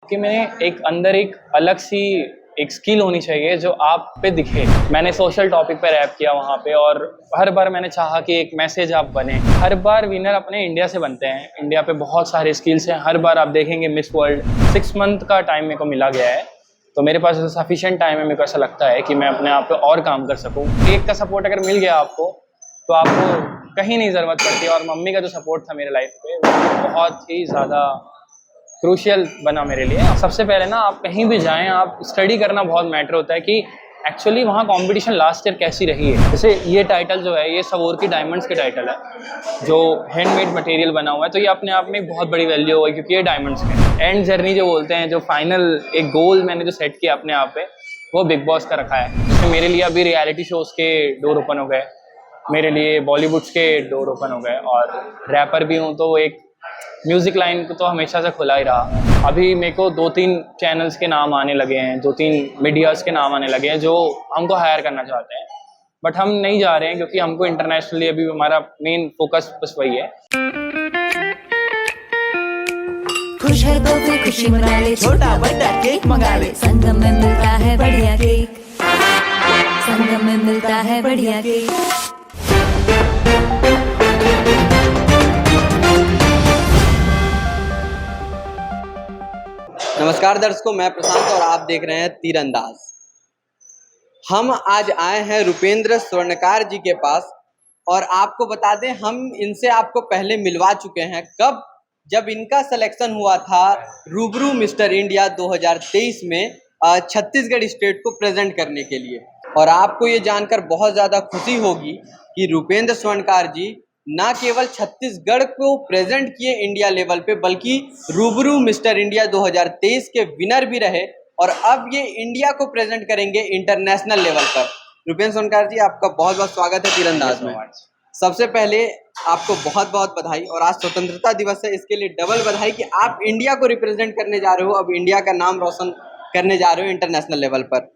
कि मैंने एक अंदर एक अलग सी एक स्किल होनी चाहिए जो आप पे दिखे। मैंने सोशल टॉपिक पे रैप किया वहाँ पे, और हर बार मैंने चाहा कि एक मैसेज आप बने। हर बार विनर अपने इंडिया से बनते हैं। इंडिया पे बहुत सारे स्किल्स हैं। हर बार आप देखेंगे मिस वर्ल्ड 6 मंथ का टाइम मेरे को मिला गया है, तो मेरे पास सफिशिएंट टाइम है। मेरे को ऐसा लगता है कि मैं अपने आप पे और काम कर सकूँ। एक का सपोर्ट अगर मिल गया आपको तो आपको कहीं नहीं ज़रूरत पड़ती। और मम्मी का जो सपोर्ट था मेरे लाइफ पे वो बहुत ही ज़्यादा क्रूशियल बना मेरे लिए। सबसे पहले ना, आप कहीं भी जाएं, आप स्टडी करना बहुत मैटर होता है कि एक्चुअली वहाँ कंपटीशन लास्ट ईयर कैसी रही है। जैसे ये टाइटल जो है, ये सवोरकी डायमंड्स के टाइटल है, जो हैंडमेड मटेरियल बना हुआ है। तो ये अपने आप में एक बहुत बड़ी वैल्यू हुआ है, क्योंकि ये डायमंड्स के एंड जर्नी जो बोलते हैं, जो फाइनल एक गोल मैंने जो सेट किया अपने आप पे, वो बिग बॉस का रखा है। जैसे मेरे लिए अभी रियलिटी शोज़ के डोर ओपन हो गए, मेरे लिए बॉलीवुड्स के डोर ओपन हो गए, और रैपर भी हूँ तो एक म्यूज़िक लाइन तो हमेशा से खुला ही रहा। अभी मेरे को 2-3 चैनल्स के नाम आने लगे हैं, 2-3 मीडियाज़ के नाम आने लगे हैं जो हमको हायर करना चाहते हैं, बट हम नहीं जा रहे हैं क्योंकि हमको इंटरनेशनली अभी हमारा मेन फोकस बस वही है। खुश है तो फिर खुशी मना ले, छोटा बड़ा केक मंगा ले, संगम में मिलता है बढ़िया केक, संगम में मिलता है बढ़िया केक। नमस्कार दर्शकों, मैं प्रशांत और आप देख रहे हैं तीरंदाज। हम आज आए हैं रुपेंद्र स्वर्णकार जी के पास, और आपको बता दें, हम इनसे आपको पहले मिलवा चुके हैं। कब? जब इनका सिलेक्शन हुआ था रूबरू मिस्टर इंडिया 2023 में छत्तीसगढ़ स्टेट को प्रेजेंट करने के लिए। और आपको ये जानकर बहुत ज़्यादा खुशी होगी कि रुपेंद्र स्वर्णकार जी ना केवल छत्तीसगढ़ को प्रेजेंट किए इंडिया लेवल पे, बल्कि रूबरू मिस्टर इंडिया 2023 के विनर भी रहे, और अब ये इंडिया को प्रेजेंट करेंगे इंटरनेशनल लेवल पर। रुपेंद्र स्वर्णकार जी, आपका बहुत बहुत स्वागत है तीरंदाज में। सबसे पहले आपको बहुत बहुत बधाई, और आज स्वतंत्रता दिवस है, इसके लिए डबल बधाई कि आप इंडिया को रिप्रेजेंट करने जा रहे हो, अब इंडिया का नाम रोशन करने जा रहे हो इंटरनेशनल लेवल पर।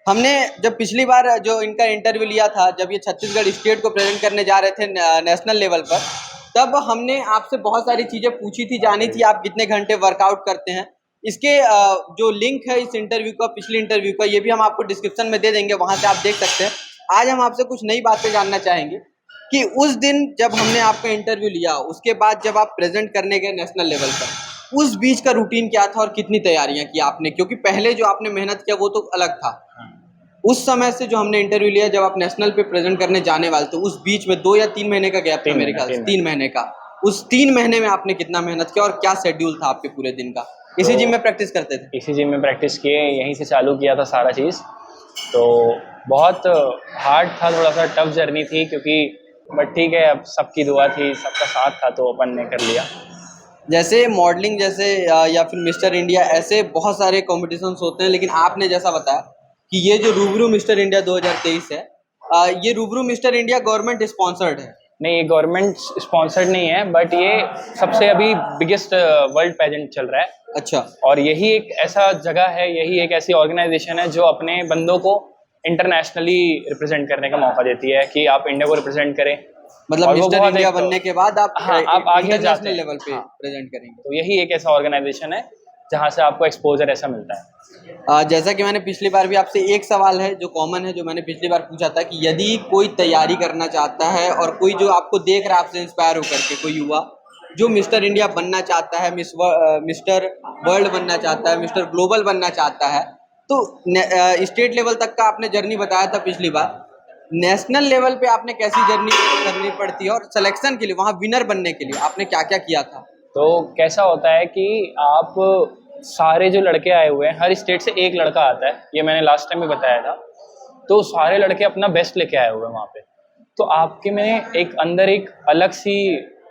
हमने जब पिछली बार जो इनका इंटरव्यू लिया था, जब ये छत्तीसगढ़ स्टेट को प्रेजेंट करने जा रहे थे नेशनल लेवल पर, तब हमने आपसे बहुत सारी चीज़ें पूछी थी, जानी थी आप कितने घंटे वर्कआउट करते हैं। इसके जो लिंक है इस इंटरव्यू का, पिछले इंटरव्यू का, ये भी हम आपको डिस्क्रिप्शन में दे देंगे, वहाँ से आप देख सकते हैं। आज हम आपसे कुछ नई बातें जानना चाहेंगे कि उस दिन जब हमने आपका इंटरव्यू लिया, उसके बाद जब आप प्रेजेंट करने गए नेशनल लेवल पर, उस बीच का रूटीन क्या था और कितनी तैयारियां की आपने? क्योंकि पहले जो आपने मेहनत किया वो तो अलग था। उस समय से जो हमने इंटरव्यू लिया, जब आप नेशनल पे प्रेजेंट करने जाने वाले थे, उस बीच में 2 या 3 महीने का गैप था मेरे ख्याल से, 3 महीने का। उस 3 महीने में आपने कितना मेहनत किया और क्या शेड्यूल था आपके पूरे दिन का? इसी जिम में प्रैक्टिस करते थे? इसी जिम में प्रैक्टिस किए, यहीं से चालू किया था सारा चीज़। तो बहुत हार्ड था, थोड़ा सा टफ जर्नी थी, क्योंकि बट ठीक है, अब सबकी दुआ थी, सबका साथ था, तो अपन ने कर लिया। जैसे मॉडलिंग जैसे या फिर मिस्टर इंडिया, ऐसे बहुत सारे कॉम्पिटिशन्स होते हैं, लेकिन आपने जैसा बताया कि ये जो रूबरू मिस्टर इंडिया 2023 है, ये रूबरू मिस्टर इंडिया गवर्नमेंट स्पॉन्सर्ड है? नहीं, ये गवर्नमेंट स्पॉन्सर्ड नहीं है, बट ये सबसे अभी बिगेस्ट वर्ल्ड पेजेंट चल रहा है। अच्छा। और यही एक ऐसा जगह है, यही एक ऐसी ऑर्गेनाइजेशन है जो अपने बंदों को इंटरनेशनली रिप्रेजेंट करने का मौका देती है कि आप इंडिया को रिप्रेजेंट करें। मतलब मिस्टर इंडिया बनने के बाद आप आप आगे जाते लेवल पे प्रेजेंट करेंगे। तो यही एक ऐसा ऑर्गेनाइजेशन है जहाँ से आपको एक्सपोजर ऐसा मिलता है। जैसा कि मैंने पिछली बार भी आपसे, एक सवाल है जो कॉमन है, जो मैंने पिछली बार पूछा था कि यदि कोई तैयारी करना चाहता है और कोई जो आपको देख रहा है आपसे इंस्पायर होकर के, कोई युवा जो मिस्टर इंडिया बनना चाहता है, मिस्टर वर्ल्ड बनना चाहता है, मिस्टर ग्लोबल बनना चाहता है, तो स्टेट लेवल तक का आपने जर्नी बताया था पिछली बार। नेशनल लेवल पे आपने कैसी जर्नी करनी पड़ती है, और सिलेक्शन के लिए, वहाँ विनर बनने के लिए आपने क्या क्या किया था? तो कैसा होता है कि आप सारे जो लड़के आए हुए हैं, हर स्टेट से एक लड़का आता है, ये मैंने लास्ट टाइम भी बताया था। तो सारे लड़के अपना बेस्ट लेके आए हुए हैं वहाँ पे। तो आपके में एक अंदर एक अलग सी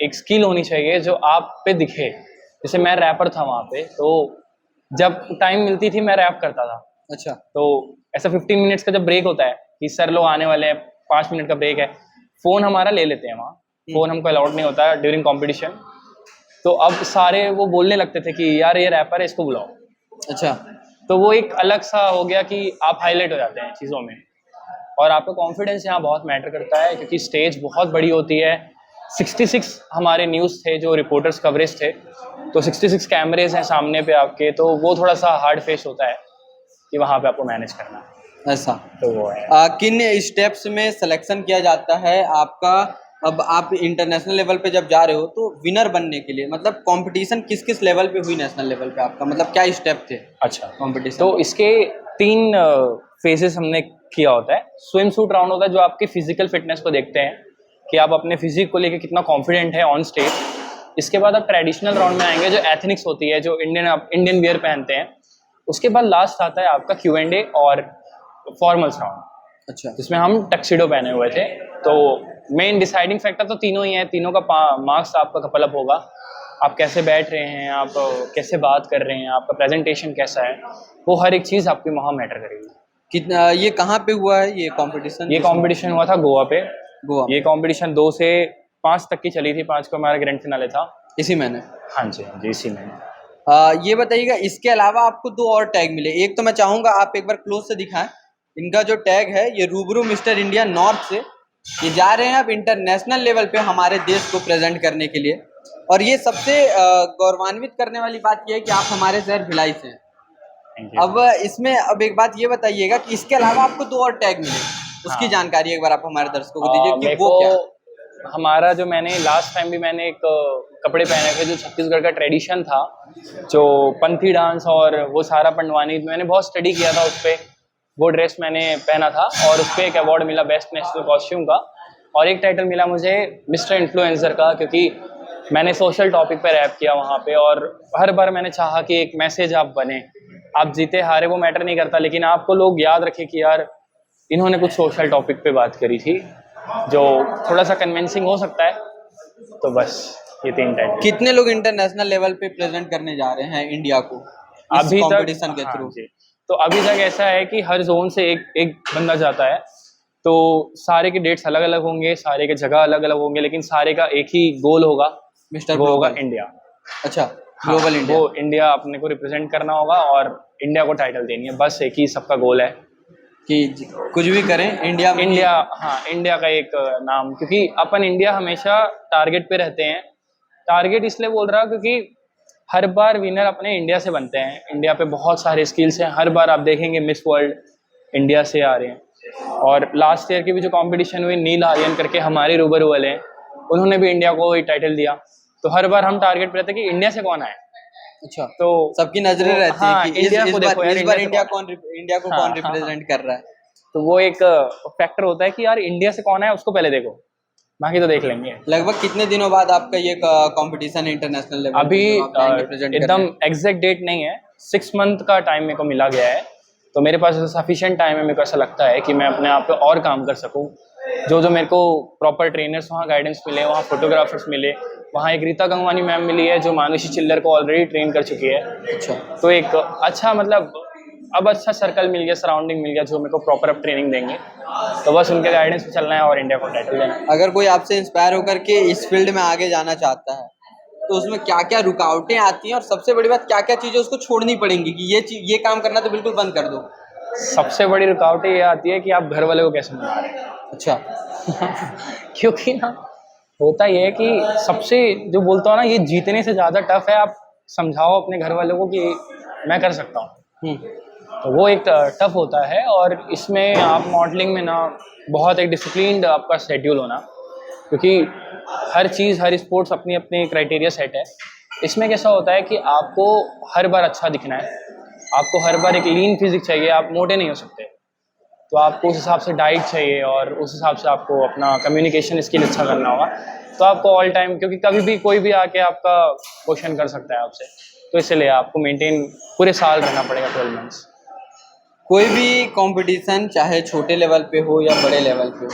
एक स्किल होनी चाहिए जो आप पे दिखे। जैसे मैं रैपर था वहाँ पे, तो जब टाइम मिलती थी मैं रैप करता था। अच्छा। तो ऐसा 15 मिनट्स का जब ब्रेक होता है कि सर लोग आने वाले हैं, 5 मिनट का ब्रेक है, फ़ोन हमारा ले लेते हैं वहाँ। फ़ोन हमको अलाउड नहीं होता ड्यूरिंग कॉम्पिटिशन। तो अब सारे वो बोलने लगते थे कि यार ये रैपर है, इसको बुलाओ। अच्छा। तो वो एक अलग सा हो गया कि आप हाईलाइट हो जाते हैं चीज़ों में, और आपका कॉन्फिडेंस यहाँ बहुत मैटर करता है, क्योंकि स्टेज बहुत बड़ी होती है। 66 हमारे न्यूज़ थे जो रिपोर्टर्स कवरेज थे, तो 66 कैमरेज हैं सामने पे आपके, तो वो थोड़ा सा हार्ड फेस होता है कि वहाँ पे आपको मैनेज करना है। ऐसा तो वो है। किन स्टेप्स में सिलेक्शन किया जाता है आपका? अब आप इंटरनेशनल लेवल पे जब जा रहे हो तो विनर बनने के लिए मतलब कंपटीशन किस किस लेवल पे हुई नेशनल लेवल पे आपका, मतलब क्या स्टेप थे अच्छा, कंपटीशन? तो इसके 3 फेजेस हमने किया होता है। स्विम सूट राउंड होता है जो आपकी फिजिकल फिटनेस को देखते हैं कि आप अपने फिजिक को लेके कितना कॉन्फिडेंट है ऑन स्टेज। इसके बाद आप ट्रेडिशनल राउंड में आएंगे जो एथनिक्स होती है, जो इंडियन वियर पहनते हैं। उसके बाद लास्ट आता है आपका Q&A और फॉर्मल्स राउंड, अच्छा, जिसमें हम टक्सिडो पहने हुए थे। तो मेन डिसाइडिंग फैक्टर तो तीनों ही है, तीनों का मार्क्स आपका कपल अप होगा। आप कैसे बैठ रहे हैं, आप कैसे बात कर रहे हैं, आपका प्रेजेंटेशन कैसा है, वो हर एक चीज़ आपकी वहाँ मैटर करेगी। कितना ये कहाँ पे हुआ है ये कंपटीशन? ये कंपटीशन हुआ था गोवा पे। गोवा। ये कंपटीशन 2 से 5 तक की चली थी, 5 को हमारा ग्रैंड फिनाले था। इसी महीने? हाँ जी, हाँ जी, इसी में। ये बताइएगा, इसके अलावा आपको 2 और टैग मिले। एक तो मैं चाहूँगा आप एक बार क्लोज से दिखाएं। इनका जो टैग है ये रूबरू मिस्टर इंडिया नॉर्थ से, ये जा रहे हैं अब इंटरनेशनल लेवल पे हमारे देश को प्रेजेंट करने के लिए। और ये सबसे गौरवान्वित करने वाली बात ये है कि आप हमारे शहर भिलाई से हैं। अब इसमें अब एक बात ये बताइएगा कि इसके अलावा आपको 2 और टैग मिले, उसकी हाँ। जानकारी एक बार आप हमारे दर्शकों को दीजिए कि मेरे वो क्या है? को हमारा जो मैंने लास्ट टाइम भी मैंने एक कपड़े पहने थे जो छत्तीसगढ़ का ट्रेडिशन था, जो पंथी डांस और वो सारा पंडवानी, मैंने बहुत स्टडी किया था उस पर। वो ड्रेस मैंने पहना था और उस पर एक अवार्ड मिला बेस्ट नेशनल कॉस्ट्यूम का, और एक टाइटल मिला मुझे मिस्टर इन्फ्लुएंसर का, क्योंकि मैंने सोशल टॉपिक पे रैप किया वहाँ पे। और हर बार मैंने चाहा कि एक मैसेज आप बने, आप जीते हारे वो मैटर नहीं करता, लेकिन आपको लोग याद रखें कि यार इन्होंने कुछ सोशल टॉपिक पे बात करी थी जो थोड़ा सा कन्विंसिंग हो सकता है। तो बस ये 3 टाइटल। कितने लोग इंटरनेशनल लेवल पे प्रेजेंट करने जा रहे हैं इंडिया को अभी तक कंपटीशन के हाँ थ्रू? जी, तो अभी तक ऐसा है कि हर जोन से एक बंदा जाता है, तो सारे के डेट्स अलग अलग होंगे, सारे के जगह अलग अलग होंगे, लेकिन सारे का एक ही गोल होगा, मिस्टर वो होगा ग्लोबल। इंडिया। अच्छा, हाँ, ग्लोबल इंडिया। वो इंडिया अपने को रिप्रेजेंट करना होगा और इंडिया को टाइटल देनी है, बस एक ही सबका गोल है कि कुछ भी करें इंडिया में। इंडिया, हाँ, इंडिया का एक नाम, क्योंकि अपन इंडिया हमेशा टारगेट पे रहते हैं। टारगेट इसलिए बोल रहा हूँ क्योंकि हर बार विनर अपने इंडिया से बनते हैं। इंडिया पे बहुत सारे स्किल्स हैं, हर बार आप देखेंगे मिस वर्ल्ड इंडिया से आ रहे हैं। और लास्ट ईयर की भी जो कंपटीशन हुई, नील आर्यन करके हमारे रूबरू वाले हैं, उन्होंने भी इंडिया को ही टाइटल दिया। तो हर बार हम टारगेट पे रहते हैं कि इंडिया से कौन आए। अच्छा, तो सबकी नजरें रहती हाँ, है कि इंडिया इस को बार देखो यार, इंडिया इंडिया से को हाँ, कौन हाँ, रिप्रेजेंट कर रहा है। तो वो एक फैक्टर होता है कि यार इंडिया से कौन है उसको पहले देखो, बाकी तो देख लेंगे। लगभग कितने दिनों बाद आपका ये कंपटीशन इंटरनेशनल लेवल अभी रिप्रेजेंट एकदम एग्जैक्ट डेट नहीं है, 6 मंथ का टाइम मेरे को मिला गया है। तो मेरे पास सफिशिएंट टाइम है, मेरे को ऐसा लगता है कि मैं अपने आप पे और काम कर सकूं। जो मेरे को प्रॉपर ट्रेनर्स वहाँ गाइडेंस मिले, वहाँ फोटोग्राफर्स मिले, वहाँ एक रीता गंगवानी मैम मिली है जो मानुषी चिल्लर को ऑलरेडी ट्रेन कर चुकी है। अच्छा, तो एक अच्छा मतलब अब अच्छा सर्कल मिल गया, सराउंडिंग मिल गया जो मेरे को प्रॉपर अब ट्रेनिंग देंगे। तो बस उनके गाइडेंस पे चलना है और इंडिया को टाइटल देना है। अगर कोई आपसे इंस्पायर होकर के इस फील्ड में आगे जाना चाहता है तो उसमें क्या क्या रुकावटें आती हैं, और सबसे बड़ी बात क्या क्या चीज़ें उसको छोड़नी पड़ेंगी कि ये काम करना तो बिल्कुल बंद कर दो? सबसे बड़ी रुकावट ये आती है कि आप घर वाले को कैसे मना रहे हैं। अच्छा। क्योंकि ना होता ये है कि सबसे जो बोलता हूँ ना, ये जीतने से ज़्यादा टफ है आप समझाओ अपने घर वालों को कि मैं कर सकता हूँ। तो वो एक टफ होता है। और इसमें आप मॉडलिंग में ना बहुत एक डिसिप्लिन्ड आपका शेड्यूल होना, क्योंकि हर चीज़ हर स्पोर्ट्स अपनी अपनी क्राइटेरिया सेट है। इसमें कैसा होता है कि आपको हर बार अच्छा दिखना है, आपको हर बार एक लीन फिजिक चाहिए, आप मोटे नहीं हो सकते। तो आपको उस हिसाब से डाइट चाहिए और उस हिसाब से आपको अपना कम्युनिकेशन स्किल अच्छा करना होगा। तो आपको ऑल टाइम, क्योंकि कभी भी कोई भी आके आपका क्वेश्चन कर सकता है आपसे, तो इसलिए आपको मेंटेन पूरे साल रहना पड़ेगा, 12 मंथ्स। कोई भी कंपटीशन चाहे छोटे लेवल पे हो या बड़े लेवल पे हो,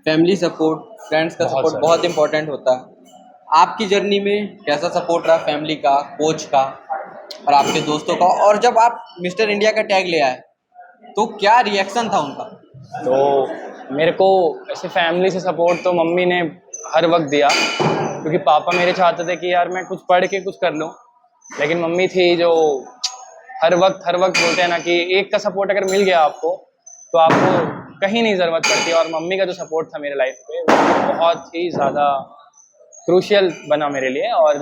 फैमिली सपोर्ट, फ्रेंड्स का सपोर्ट बहुत इंपॉर्टेंट होता है। आपकी जर्नी में कैसा सपोर्ट रहा फैमिली का, कोच का और आपके दोस्तों का? और जब आप मिस्टर इंडिया का टैग ले आए तो क्या रिएक्शन था उनका? तो मेरे को ऐसे फैमिली से सपोर्ट तो मम्मी ने हर वक्त दिया, क्योंकि पापा मेरे चाहते थे कि यार मैं कुछ पढ़ के कुछ कर लूँ, लेकिन मम्मी थी जो हर वक्त बोलते हैं ना कि एक का सपोर्ट अगर मिल गया आपको तो आपको कहीं नहीं ज़रूरत पड़ती। और मम्मी का जो सपोर्ट था मेरे लाइफ पे वो बहुत ही ज़्यादा क्रूशियल बना मेरे लिए। और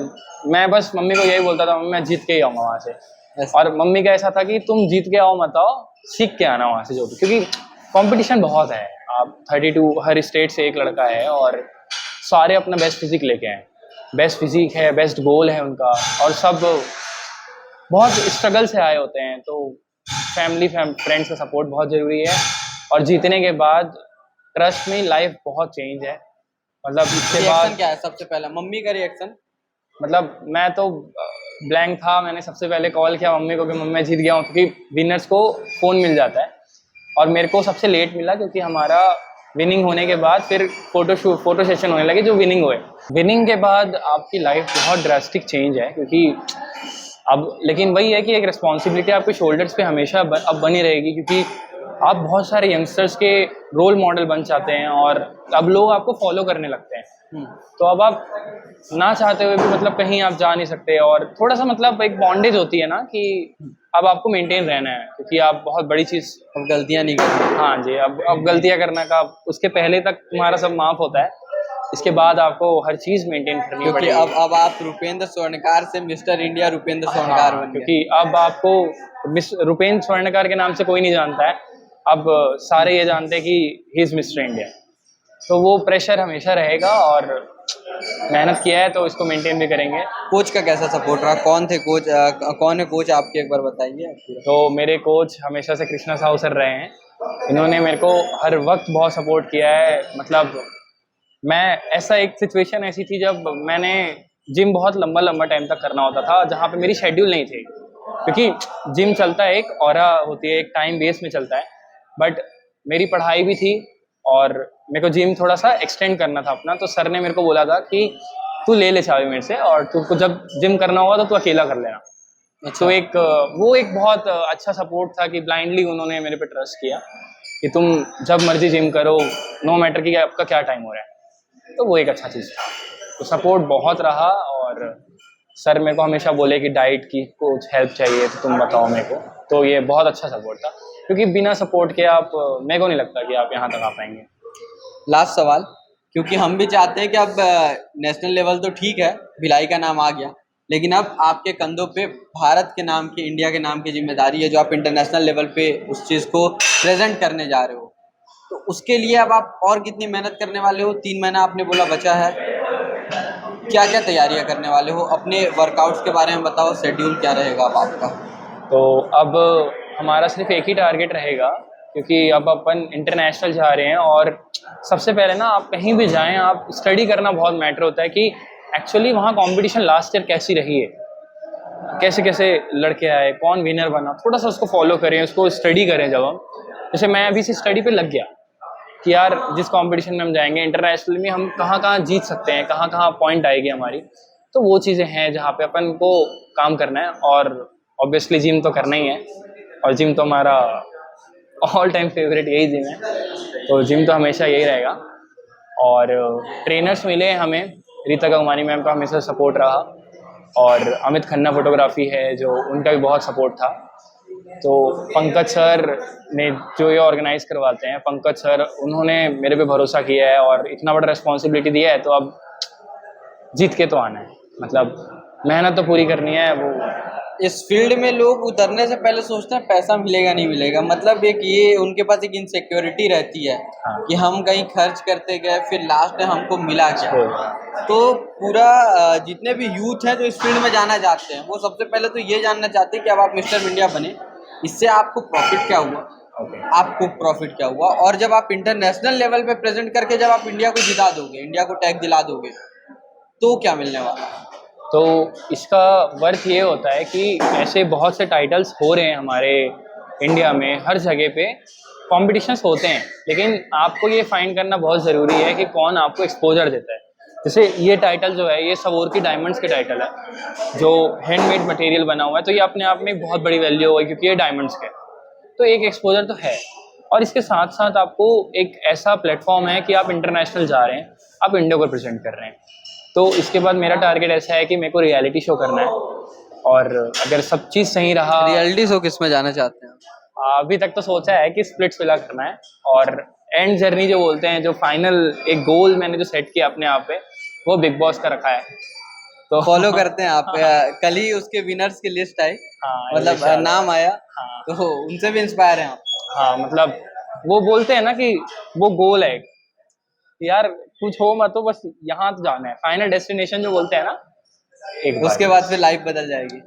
मैं बस मम्मी को यही बोलता था, मम्मी मैं जीत के ही आऊँगा वहाँ से। और मम्मी का ऐसा था कि तुम जीत के आओ मत आओ, सीख के आना वहाँ से जो भी, क्योंकि कंपटीशन बहुत है। आप 32 हर स्टेट से एक लड़का है और सारे अपना बेस्ट फिजिक लेके आए, बेस्ट फिजिक है, बेस्ट गोल है उनका, और सब बहुत स्ट्रगल से आए होते हैं। तो फैमिली फ्रेंड्स का सपोर्ट बहुत ज़रूरी है। और जीतने के बाद ट्रस्ट में लाइफ बहुत चेंज है। मतलब इसके रिएक्शन बाद क्या है सबसे पहला, मम्मी का रिएक्शन? मतलब मैं तो ब्लैंक था। मैंने सबसे पहले कॉल किया मम्मी को कि मम्मी मैं जीत गया हूँ, क्योंकि विनर्स को फ़ोन मिल जाता है और मेरे को सबसे लेट मिला, क्योंकि हमारा विनिंग होने के बाद फिर फोटो सेशन होने लगे जो विनिंग हुए। विनिंग के बाद आपकी लाइफ बहुत ड्रास्टिक चेंज है, क्योंकि अब लेकिन वही है कि एक रिस्पॉन्सिबिलिटी आपके शोल्डर्स पे हमेशा अब बनी रहेगी, क्योंकि आप बहुत सारे यंगस्टर्स के रोल मॉडल बन जाते हैं और अब लोग आपको फॉलो करने लगते हैं। तो अब आप ना चाहते हुए भी मतलब कहीं आप जा नहीं सकते, और थोड़ा सा मतलब एक बॉन्डेज होती है ना कि अब आपको मेंटेन रहना है, क्योंकि आप बहुत बड़ी चीज़ अब गलतियां नहीं करनी। हाँ जी, अब गलतियां करना का उसके पहले तक तुम्हारा सब माफ होता है, इसके बाद आपको हर चीज़ मेंटेन करनी क्योंकि पड़ेगी। अब आप रुपेंद्र स्वर्णकार से मिस्टर इंडिया रुपेंद्र स्वर्णकार हाँ, बन गए। क्योंकि अब आपको रुपेंद्र स्वर्णकार के नाम से कोई नहीं जानता है, अब सारे ये जानते हैं कि ही इज मिस्टर इंडिया। तो वो प्रेशर हमेशा रहेगा, और मेहनत किया है तो इसको मेंटेन भी करेंगे। कोच का कैसा सपोर्ट रहा? कौन थे कोच? कौन है कोच आपके, एक बार बताइए। तो मेरे कोच हमेशा से कृष्णा साहू सर रहे हैं। इन्होंने मेरे को हर वक्त बहुत सपोर्ट किया है। मतलब मैं ऐसा एक सिचुएशन ऐसी थी जब मैंने जिम बहुत लंबा टाइम तक करना होता था, जहाँ पे मेरी शेड्यूल नहीं थी, क्योंकि जिम चलता है एक ऑरा होती है, एक टाइम बेस में चलता है, बट मेरी पढ़ाई भी थी और मेरे को जिम थोड़ा सा एक्सटेंड करना था अपना। तो सर ने मेरे को बोला था कि तू ले चाबी मेरे से, और तुमको जब जिम करना होगा तो तू अकेला कर लेना। तो वो एक बहुत अच्छा सपोर्ट था कि ब्लाइंडली उन्होंने मेरे पे ट्रस्ट किया कि तुम जब मर्जी जिम करो, नो मैटर कि आपका क्या टाइम हो रहा है। तो वो एक अच्छा चीज़ था। तो सपोर्ट बहुत रहा, और सर मेरे को हमेशा बोले कि डाइट की कुछ हेल्प चाहिए तो तुम बताओ मेरे को। तो ये बहुत अच्छा सपोर्ट था, क्योंकि बिना सपोर्ट के आप मेरे को नहीं लगता कि आप यहाँ तक आ पाएंगे। लास्ट सवाल, क्योंकि हम भी चाहते हैं कि अब नेशनल लेवल तो ठीक है, भिलाई का नाम आ गया, लेकिन अब आपके कंधों पे भारत के नाम की, इंडिया के नाम की जिम्मेदारी है, जो आप इंटरनेशनल लेवल पे उस चीज़ को प्रेजेंट करने जा रहे हो। तो उसके लिए अब आप और कितनी मेहनत करने वाले हो? 3 महीना आपने बोला बचा है, क्या क्या तैयारियां करने वाले हो? अपने वर्कआउट्स के बारे में बताओ, शेड्यूल क्या रहेगा अब आपका? तो अब हमारा सिर्फ एक ही टारगेट रहेगा, क्योंकि अब अपन इंटरनेशनल जा रहे हैं। और सबसे पहले ना, आप कहीं भी जाएं, आप स्टडी करना बहुत मैटर होता है कि एक्चुअली वहाँ कंपटीशन लास्ट ईयर कैसी रही है, कैसे कैसे लड़के आए, कौन विनर बना, थोड़ा सा उसको फॉलो करें, उसको स्टडी करें। जब हम जैसे मैं अभी से स्टडी पे लग गया कि यार जिस कंपटीशन में हम जाएंगे इंटरनेशनल में, हम कहाँ कहाँ जीत सकते हैं, कहाँ कहाँ पॉइंट आएगी हमारी। तो वो चीज़ें हैं जहाँ पे अपन को काम करना है। और ऑब्वियसली जिम तो करना ही है, और जिम तो हमारा ऑल टाइम फेवरेट यही जिम है, तो जिम तो हमेशा यही रहेगा। और ट्रेनर्स मिले हमें, रीता गंगवानी मैम का हमेशा सपोर्ट रहा, और अमित खन्ना फोटोग्राफी है जो, उनका भी बहुत सपोर्ट था। तो पंकज सर ने जो ये ऑर्गेनाइज करवाते हैं, पंकज सर, उन्होंने मेरे पे भरोसा किया है और इतना बड़ा रिस्पॉन्सिबिलिटी दिया है, तो अब जीत के तो आना है। मतलब मेहनत तो पूरी करनी है। वो इस फील्ड में लोग उतरने से पहले सोचते हैं पैसा मिलेगा नहीं मिलेगा, मतलब एक ये उनके पास एक इनसिक्योरिटी रहती है कि हम कहीं खर्च करते गए, फिर लास्ट में हमको मिला क्या। तो पूरा जितने भी यूथ हैं जो इस फील्ड में जाना चाहते हैं, वो सबसे पहले तो ये जानना चाहते हैं कि अब आप मिस्टर इंडिया बने, इससे आपको प्रॉफिट क्या हुआ, आपको प्रॉफिट क्या हुआ, और जब आप इंटरनेशनल लेवल पे प्रेजेंट करके जब आप इंडिया को जिता दोगे, इंडिया को टैग दिला दोगे, तो क्या मिलने वाला है। तो इसका वर्थ ये होता है कि ऐसे बहुत से टाइटल्स हो रहे हैं हमारे इंडिया में, हर जगह पे कॉम्पिटिशन्स होते हैं, लेकिन आपको ये फाइंड करना बहुत ज़रूरी है कि कौन आपको एक्सपोजर देता है। जैसे ये टाइटल जो है, ये सवोर की डायमंड्स के टाइटल है, जो हैंडमेड मटेरियल बना हुआ है, तो ये अपने आप में एक बहुत बड़ी वैल्यू हुआ है, क्योंकि ये डायमंड्स के, तो एक एक्सपोजर तो है। और इसके साथ साथ आपको एक ऐसा प्लेटफॉर्म है कि आप इंटरनेशनल जा रहे हैं, आप इंडिया को रिप्रेजेंट कर रहे हैं। तो इसके बाद मेरा टारगेट ऐसा है कि मेरे को रियलिटी शो करना है, और अगर सब चीज़ सही रहा। रियलिटी शो किस में जाना चाहते हैं? अभी तक तो सोचा है कि स्प्लिट्स विला करना है, और एंड जर्नी जो बोलते हैं, जो फाइनल एक गोल मैंने जो सेट किया अपने आप पे, वो बिग बॉस का रखा है। तो फॉलो करते हैं आप? कल ही उसके विनर्स की लिस्ट आई, हाँ, मतलब इंशाल्लाह। नाम आया, हाँ तो उनसे भी इंस्पायर हैं आप? हाँ, मतलब वो बोलते हैं ना कि वो गोल है कि यार कुछ हो मत हो, बस यहाँ तो जाना है, फाइनल डेस्टिनेशन जो बोलते हैं ना, एक बार। उसके बाद फिर लाइफ बदल जाएगी।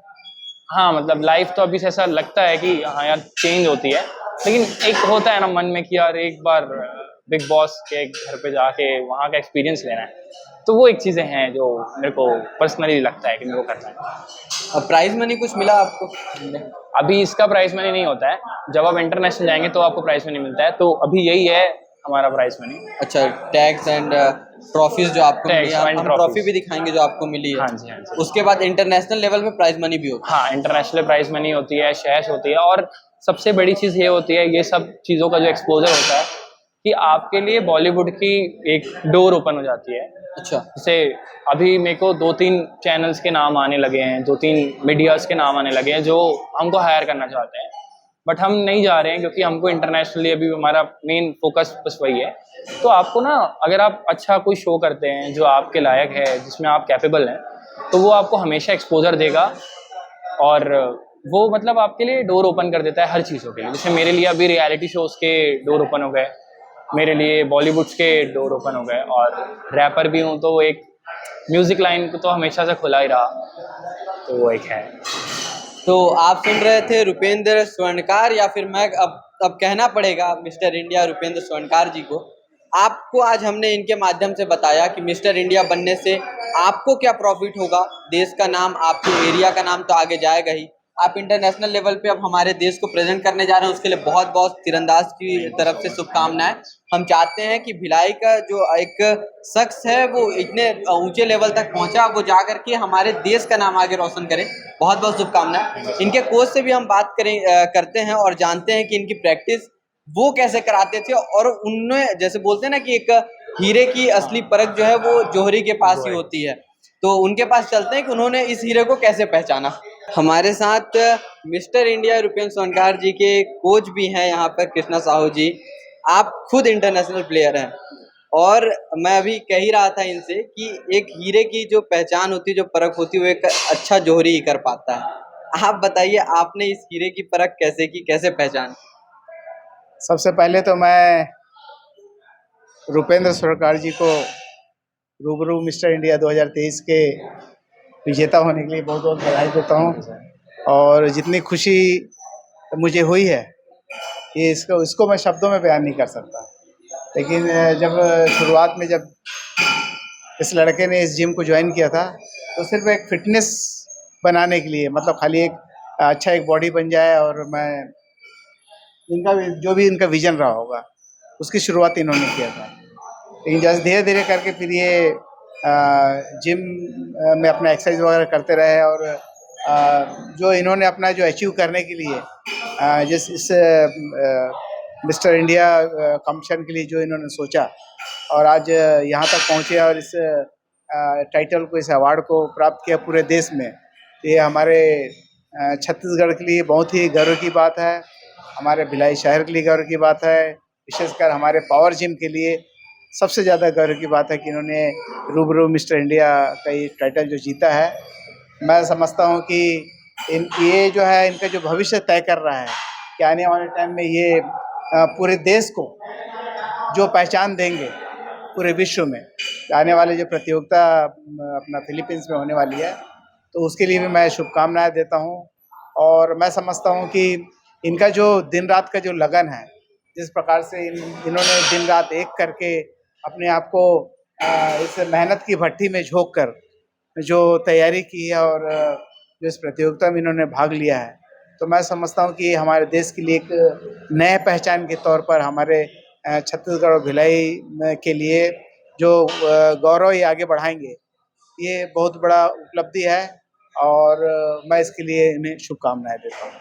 हाँ, मतलब लाइफ तो अभी से ऐसा लगता है कि हाँ यार चेंज होती है, लेकिन एक होता है ना मन में कि यार एक बार बिग बॉस के घर पे जाके वहाँ का एक्सपीरियंस लेना है। तो वो एक चीज़ें हैं जो मेरे को पर्सनली लगता है कि मेरे को करना है। अब प्राइज मनी कुछ मिला आपको? अभी इसका प्राइस मनी नहीं होता है, जब आप इंटरनेशनल जाएंगे तो आपको प्राइस मनी मिलता है, तो अभी यही है हमारा प्राइस मनी। अच्छा, टैग्स एंड ट्रॉफीज जो आपको मिली Tags है, and हम trophies। ट्रॉफी भी दिखाएंगे जो आपको मिली है। हाँ जी, हाँ जी। उसके बाद इंटरनेशनल लेवल पे प्राइज मनी भी होता हाँ, इंटरनेशनल प्राइस मनी होती है, शेयर्स होती है, और सबसे बड़ी चीज़ ये होती है, ये सब चीज़ों का जो एक्सपोजर होता है कि आपके लिए बॉलीवुड की एक डोर ओपन हो जाती है। है। अच्छा, जैसे अभी मेरे को 2-3 चैनल्स के नाम आने लगे हैं, 2-3 मीडियाज़ के नाम आने लगे हैं जो हमको हायर करना चाहते हैं, बट हम नहीं जा रहे हैं क्योंकि हमको इंटरनेशनली अभी हमारा मेन फोकस बस वही है। तो आपको ना, अगर आप अच्छा कोई शो करते हैं जो आपके लायक है, जिसमें आप कैपेबल हैं, तो वो आपको हमेशा एक्सपोजर देगा, और वो मतलब आपके लिए डोर ओपन कर देता है हर चीज़ों के लिए। जैसे मेरे लिए अभी रियलिटी शोज़ के डोर ओपन हो गए, मेरे लिए बॉलीवुड्स के डोर ओपन हो गए, और रैपर भी हूँ तो एक म्यूज़िक लाइन तो हमेशा से खुला ही रहा, तो वो एक है। तो आप सुन रहे थे रुपेंद्र स्वर्णकार, या फिर मैं अब कहना पड़ेगा मिस्टर इंडिया रुपेंद्र स्वर्णकार जी को। आपको आज हमने इनके माध्यम से बताया कि मिस्टर इंडिया बनने से आपको क्या प्रॉफिट होगा, देश का नाम, आपके एरिया का नाम तो आगे जाएगा ही, आप इंटरनेशनल लेवल पे अब हमारे देश को प्रेजेंट करने जा रहे हैं, उसके लिए बहुत बहुत तीरंदाज की तरफ से शुभकामनाएं। हम चाहते हैं कि भिलाई का जो एक शख्स है वो इतने ऊंचे लेवल तक पहुंचा, वो जा करके हमारे देश का नाम आगे रोशन करे। बहुत बहुत शुभकामनाएं। इनके कोच से भी हम बात करते हैं और जानते हैं कि इनकी प्रैक्टिस वो कैसे कराते थे, और उनने जैसे बोलते हैं ना कि एक हीरे की असली परख जो है वो जौहरी के पास ही होती है, तो उनके पास चलते हैं कि उन्होंने इस हीरे को कैसे पहचाना। हमारे साथ मिस्टर इंडिया रुपेंद्र स्वर्णकार जी के कोच भी हैं यहाँ पर, कृष्णा साहू जी। आप खुद इंटरनेशनल प्लेयर हैं, और मैं अभी कह ही रहा था इनसे कि एक हीरे की जो पहचान होती है, जो परख होती है, वो एक अच्छा जौहरी ही कर पाता है। आप बताइए, आपने इस हीरे की परख कैसे की, कैसे पहचान? सबसे पहले तो मैं रुपेंद्र स्वर्णकार जी को रूबरू मिस्टर इंडिया 2023 के विजेता होने के लिए बहुत बहुत बधाई देता हूँ, और जितनी खुशी मुझे हुई है ये इसको मैं शब्दों में बयान नहीं कर सकता। लेकिन जब शुरुआत में जब इस लड़के ने इस जिम को ज्वाइन किया था, तो सिर्फ एक फिटनेस बनाने के लिए, मतलब खाली एक अच्छा एक बॉडी बन जाए, और मैं इनका जो भी इनका विजन रहा होगा उसकी शुरुआत इन्होंने किया था। लेकिन जैसे धीरे धीरे करके फिर ये जिम में अपना एक्सरसाइज वगैरह करते रहे, और जो इन्होंने अपना जो अचीव करने के लिए जिस इस मिस्टर इंडिया कंपटीशन के लिए जो इन्होंने सोचा, और आज यहाँ तक पहुँचे और इस टाइटल को, इस अवार्ड को प्राप्त किया पूरे देश में, तो ये हमारे छत्तीसगढ़ के लिए बहुत ही गर्व की बात है, हमारे भिलाई शहर के लिए गर्व की बात है, विशेषकर हमारे पावर जिम के लिए सबसे ज़्यादा गर्व की बात है कि इन्होंने रूबरू मिस्टर इंडिया का ये टाइटल जो जीता है। मैं समझता हूँ कि ये जो है इनका जो भविष्य तय कर रहा है कि आने वाले टाइम में ये पूरे देश को जो पहचान देंगे पूरे विश्व में। आने वाले जो प्रतियोगिता अपना फिलीपींस में होने वाली है, तो उसके लिए भी मैं शुभकामनाएं देता हूँ। और मैं समझता हूँ कि इनका जो दिन रात का जो लगन है, जिस प्रकार से इन्होंने दिन रात एक करके अपने आप को इस मेहनत की भट्टी में झोंक कर जो तैयारी की है, और जो इस प्रतियोगिता में इन्होंने भाग लिया है, तो मैं समझता हूँ कि हमारे देश के लिए एक नए पहचान के तौर पर हमारे छत्तीसगढ़ और भिलाई के लिए जो गौरव ये आगे बढ़ाएंगे, ये बहुत बड़ा उपलब्धि है, और मैं इसके लिए इन्हें शुभकामनाएं देता हूँ।